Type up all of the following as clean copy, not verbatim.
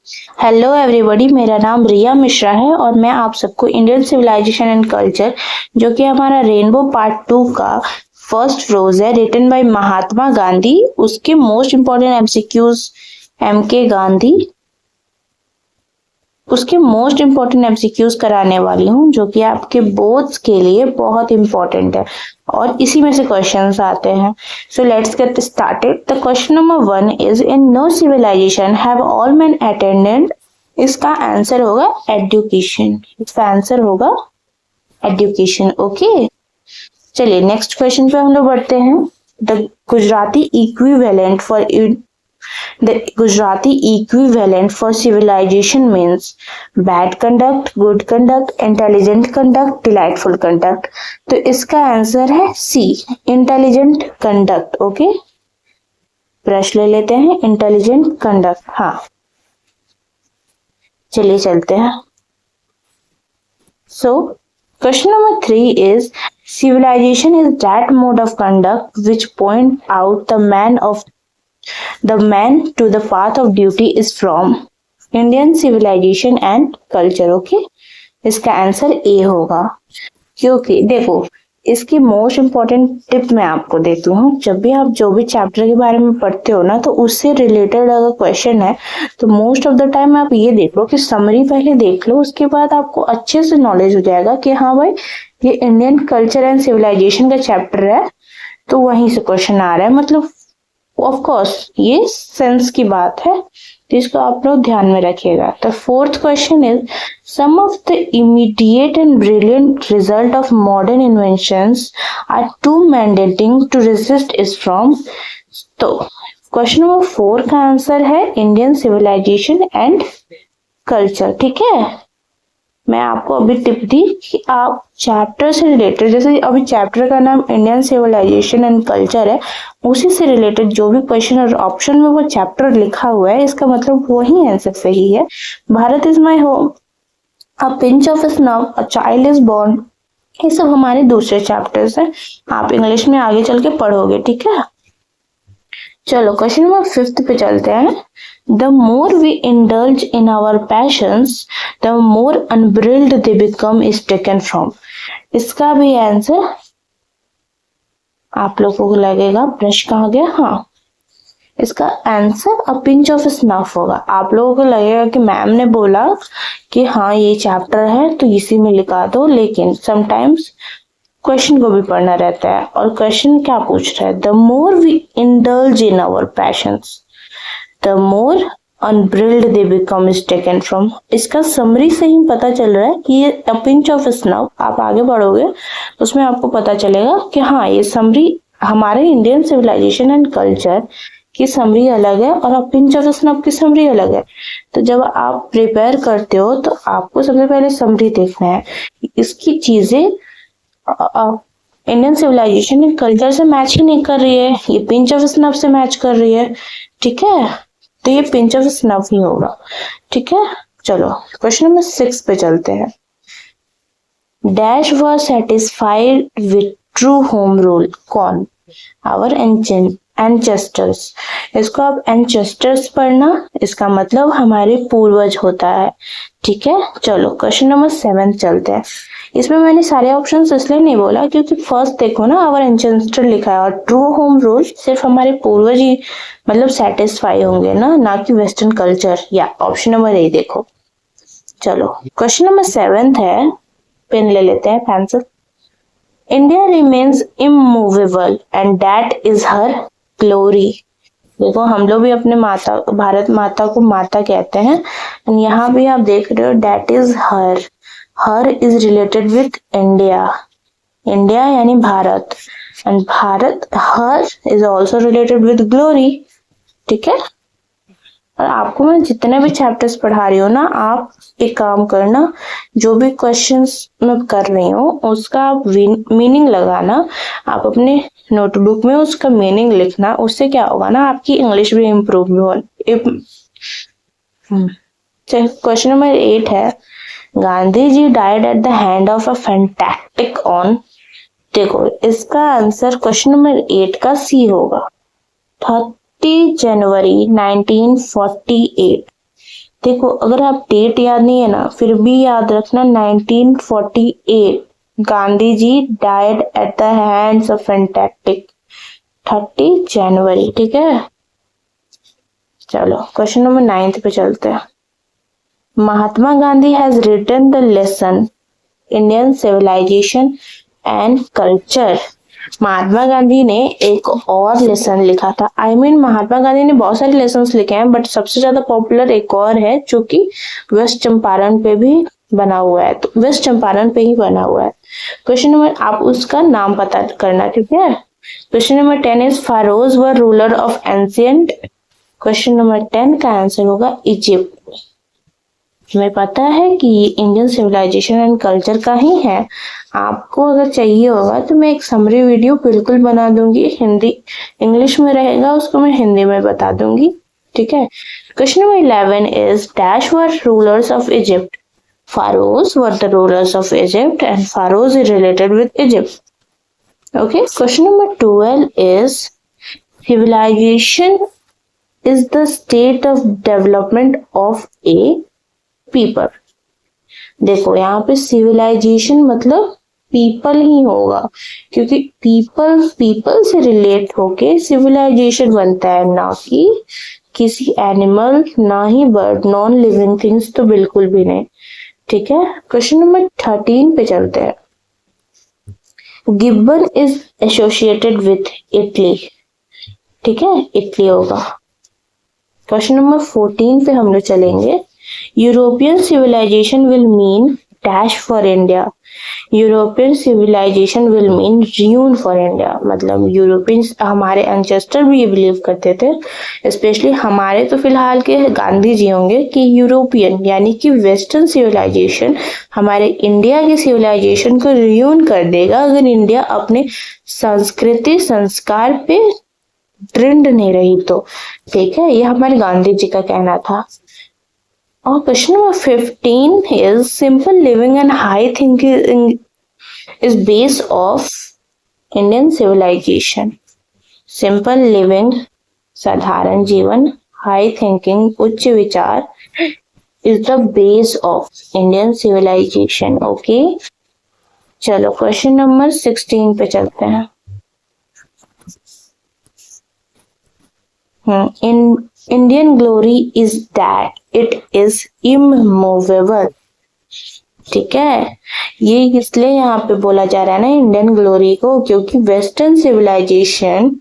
Hello everybody, मेरा नाम रिया मिश्रा है और मैं आप सबको इंडियन सिविलाइजेशन एंड कल्चर, जो कि हमारा रेनबो पार्ट 2 का फर्स्ट रोज है, रिटन बाय महात्मा गांधी, उसके most important MCQs MK Gandhi, उसके मोस्ट इम्पोर्टेंट एमसीक्यूज कराने वाली हूँ, जो कि आपके बोर्ड्स के लिए बहुत इम्पोर्टेंट है और इसी में से क्वेश्चंस आते हैं. So let's get started. The question number 1 is, in no civilization have all man attended. इसका आंसर होगा एजुकेशन. इसका आंसर होगा एजुकेशन. ओके, चलिए नेक्स्ट क्वेश्चन पे हम लोग बढ़ते हैं. The Gujarati equivalent for The Gujarati equivalent for civilization means bad conduct, good conduct, intelligent conduct, delightful conduct. तो इसका आंसर है सी, इंटेलिजेंट कंडक्ट. ओके, ब्रश ले लेते हैं. Intelligent conduct. हाँ, चलिए चलते हैं. So question number 3 is, civilization is that mode of conduct which point out the man to the path of duty is from Indian civilization and culture. Okay, इसका answer A होगा. क्योंकि देखो, इसकी most important tip मैं आपको देती हूँ. जब भी आप जो भी चैप्टर के बारे में पढ़ते हो ना, तो उससे रिलेटेड अगर क्वेश्चन है तो मोस्ट ऑफ द टाइम आप ये देख लो कि समरी पहले देख लो, उसके बाद आपको अच्छे से नॉलेज हो जाएगा कि हाँ भाई, ये इंडियन कल्चर एंड सिविलाइजेशन का चैप्टर है, तो वहीं से क्वेश्चन आ रहा है. मतलब ऑफ कोर्स ये सेंस की बात है, तो इसको आप लोग ध्यान में रखिएगा. The fourth question is, some of the immediate and brilliant result of modern inventions are to mandating to resist is from. तो क्वेश्चन नंबर 4 का आंसर है इंडियन सिविलाइजेशन एंड कल्चर. ठीक है, मैं आपको अभी टिप दी कि आप चैप्टर से रिलेटेड, जैसे अभी चैप्टर का नाम इंडियन सिविलाइजेशन एंड कल्चर है, उसी से रिलेटेड जो भी क्वेश्चन और ऑप्शन में वो चैप्टर लिखा हुआ है, इसका मतलब वही आंसर सही है. Bharat is my home, a pinch of snow, a child is born, ये सब हमारे दूसरे चैप्टर्स हैं. आप इंग्लिश में आगे चल के पढ़ोगे. ठीक है, चलो क्वेश्चन नंबर 5 पे चलते हैं. The more we indulge in our passions, the more unbridled they become is taken from. इसका भी आंसर आप लोगों को लगेगा ब्रश कहाँ गया. हाँ, इसका answer a pinch of snuff होगा. आप लोगों को लगेगा कि मैम ने बोला कि हाँ ये चैप्टर है तो इसी में लिखा दो, लेकिन समटाइम्स क्वेश्चन को भी पढ़ना रहता है. और क्वेश्चन क्या पूछ रहा है? The more we indulge in our passions, the more unbridled they become is taken from. इसका समरी से ही पता चल रहा है कि ये अ पिंच ऑफ स्नव, आप आगे बढ़ोगे उसमें आपको पता चलेगा कि हाँ ये समरी हमारे इंडियन सिविलाइजेशन एंड कल्चर की समरी अलग है और अ पिंच ऑफ स्नव की समरी अलग है. तो जब आप प्रिपेयर करते हो तो आपको सबसे पहले समरी देखना है, इसकी चीजें इंडियन सिविलाइजेशन एंड कल्चर से मैच ही नहीं कर रही है, ये पिंच ऑफ स्नफ से मैच कर रही है. ठीक है, तो ये पिंच ऑफ स्नफ ही होगा. ठीक है, चलो क्वेश्चन नंबर 6 पे चलते हैं. Dash was satisfied with true home rule. कौन? Our ancestors. इसको आप एंसेस्टर्स पढ़ना, इसका मतलब हमारे पूर्वज होता है. ठीक है, चलो क्वेश्चन नंबर 7 चलते हैं. इसमें मैंने सारे ऑप्शंस इसलिए नहीं बोला क्योंकि फर्स्ट देखो ना, आवर एंसेस्टर लिखा है और ट्रू होम रूल सिर्फ हमारे पूर्वज ही मतलब सेटिस्फाई होंगे ना कि वेस्टर्न कल्चर. या ऑप्शन नंबर ए देखो. चलो क्वेश्चन नंबर 7 है, पेन ले लेते हैं, pencil. India remains immovable and that is her glory. देखो, हम लोग भी अपने माता, भारत माता को माता कहते हैं. यहाँ भी आप देख रहे हो that is her. Her is related with India. India यानी Bharat, and Bharat, her is also related with glory. ठीक है, और आपको मैं जितने भी चैप्टर्स पढ़ा रही हूँ ना, आप एक काम करना, जो भी क्वेश्चंस मैं कर रही हूँ उसका आप मीनिंग लगाना, आप अपने नोटबुक में उसका मीनिंग लिखना. उससे क्या होगा ना, आपकी इंग्लिश भी इम्प्रूव हो. क्वेश्चन नंबर 8 है, Gandhi ji died at the hand of a fantastic on. देखो, इसका आंसर क्वेश्चन नंबर 8 का सी होगा. 30 जनवरी 1948. देखो अगर आप डेट याद नहीं है ना, फिर भी याद रखना 1948 Gandhi ji died at the hands of fantastic 30 January. ठीक है, चलो क्वेश्चन नंबर 9 पे चलते हैं। Mahatma Gandhi has written the lesson Indian civilization and culture. Mahatma Gandhi ने एक और लेसन लिखा था। महात्मा गांधी ने बहुत सारे लेसन्स लिखे हैं, बट सबसे ज्यादा पॉपुलर एक और है जो कि वेस्ट चंपारण पे भी बना हुआ है, तो वेस्ट चंपारण पे ही बना हुआ है। क्वेश्चन नंबर, आप उसका नाम पता करना। ठीक है, question number 10 is pharaohs were ruler of ancient. Question number 10 का आंसर होगा इजिप्ट। तुम्हें पता है कि ये इंडियन सिविलाइजेशन एंड कल्चर का ही है। आपको अगर चाहिए होगा तो मैं एक समरी वीडियो बिल्कुल बना दूंगी, हिंदी इंग्लिश में रहेगा, उसको मैं हिंदी में बता दूंगी। ठीक है, question number 11 is dash were rulers of Egypt. Pharaohs were the rulers of Egypt and pharaohs is related with Egypt. Okay, question number 12 is civilization is the state of development of a people. देखो यहाँ पे civilization मतलब people ही होगा, क्योंकि people से relate होके civilization बनता है, ना कि किसी एनिमल, ना ही बर्ड, नॉन लिविंग थिंग्स तो बिल्कुल भी नहीं। ठीक है, क्वेश्चन नंबर 13 पे चलते हैं। Gibbon is associated with Italy. ठीक है, इटली होगा। क्वेश्चन नंबर 14 पे हम लोग चलेंगे। European civilization will mean dash for India. European civilization will mean ruin for India. मतलब यूरोपियंस, हमारे एंसेस्टर भी ये बिलीव करते थे, स्पेशली हमारे तो फिलहाल के गांधी जी होंगे, कि यूरोपियन यानी कि वेस्टर्न सिविलाइजेशन हमारे इंडिया के सिविलाइजेशन को र्यून कर देगा अगर इंडिया अपने संस्कृति संस्कार पे ट्रेंड नहीं रही तो। ठीक है, ये हमारे गांधी जी का कहना था। और question number 15 is simple living and high thinking is base of Indian civilization. Simple living साधारण जीवन, हाई थिंकिंग उच्च विचार, is the base of Indian civilization. Okay, चलो क्वेश्चन नंबर 16 पे चलते हैं। Indian glory is that it is immovable. ठीक है, ये इसलिए यहाँ पे बोला जा रहा है ना इंडियन ग्लोरी को, क्योंकि वेस्टर्न सिविलाइजेशन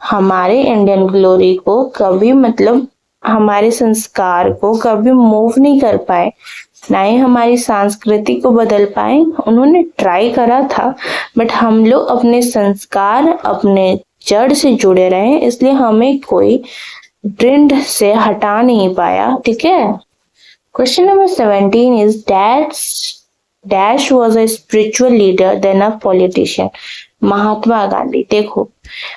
हमारे इंडियन ग्लोरी को कभी, मतलब हमारे संस्कार को कभी मूव नहीं कर पाए, ना ही हमारी संस्कृति को बदल पाए। उन्होंने ट्राई करा था, बट हम लोग अपने संस्कार, अपने जड़ से जुड़े रहे, इसलिए हमें कोई ट्रेंड से हटा नहीं पाया। ठीक है, question number 17 is dash was a spiritual leader then a politician. Mahatma Gandhi. देखो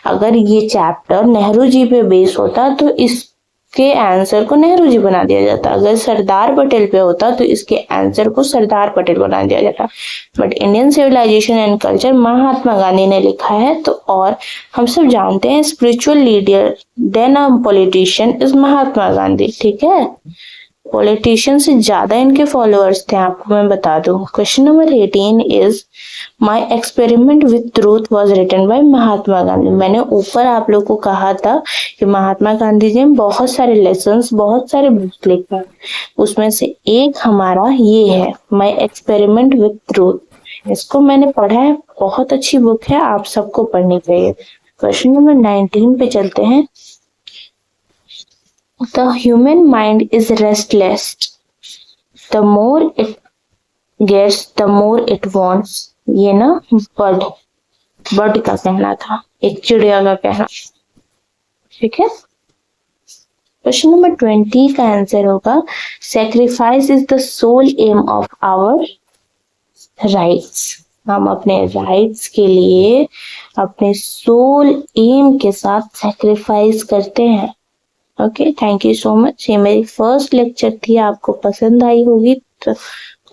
अगर ये चैप्टर नेहरू जी पे बेस होता तो इसके आंसर को नेहरू जी बना दिया जाता, अगर सरदार पटेल पे होता तो इसके आंसर को सरदार पटेल बना दिया जाता, but Indian civilization and culture Mahatma Gandhi ने लिखा है। तो और हम सब जानते हैं spiritual leader then a politician is Mahatma Gandhi. ठीक है, पॉलिटिशियन से ज्यादा इनके फॉलोअर्स थे, आपको मैं बता दूं। Question number 18 is my experiment with truth was written by Mahatma Gandhi. मैंने ऊपर आप लोग को कहा था कि महात्मा गांधी जी ने बहुत सारे लेसन्स, बहुत सारे बुक्स लिखा, उसमें से एक हमारा ये है माय एक्सपेरिमेंट विद ट्रूथ। इसको मैंने पढ़ा है, बहुत अच्छी बुक है, आप सबको पढ़नी चाहिए। क्वेश्चन नंबर 19 पे चलते हैं। The human mind is restless. The more it gets, the more it wants. ये ना बर्ड का कहना था, एक चिड़िया का कहना। ठीक है, क्वेश्चन नंबर 20 का आंसर होगा sacrifice is the soul aim of our rights. हम अपने राइट्स के लिए अपने सोल एम के साथ सेक्रीफाइस करते हैं। Okay, thank you so much. ये मेरी फर्स्ट लेक्चर थी, आपको पसंद आई होगी तो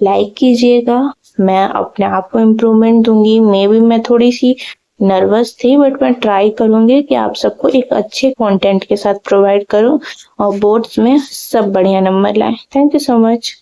लाइक कीजिएगा। मैं अपने आप को इम्प्रूवमेंट दूंगी, मैं थोड़ी सी नर्वस थी, बट मैं ट्राई करूंगी कि आप सबको एक अच्छे कंटेंट के साथ प्रोवाइड करूं और बोर्ड्स में सब बढ़िया नंबर लाएं। Thank you so much.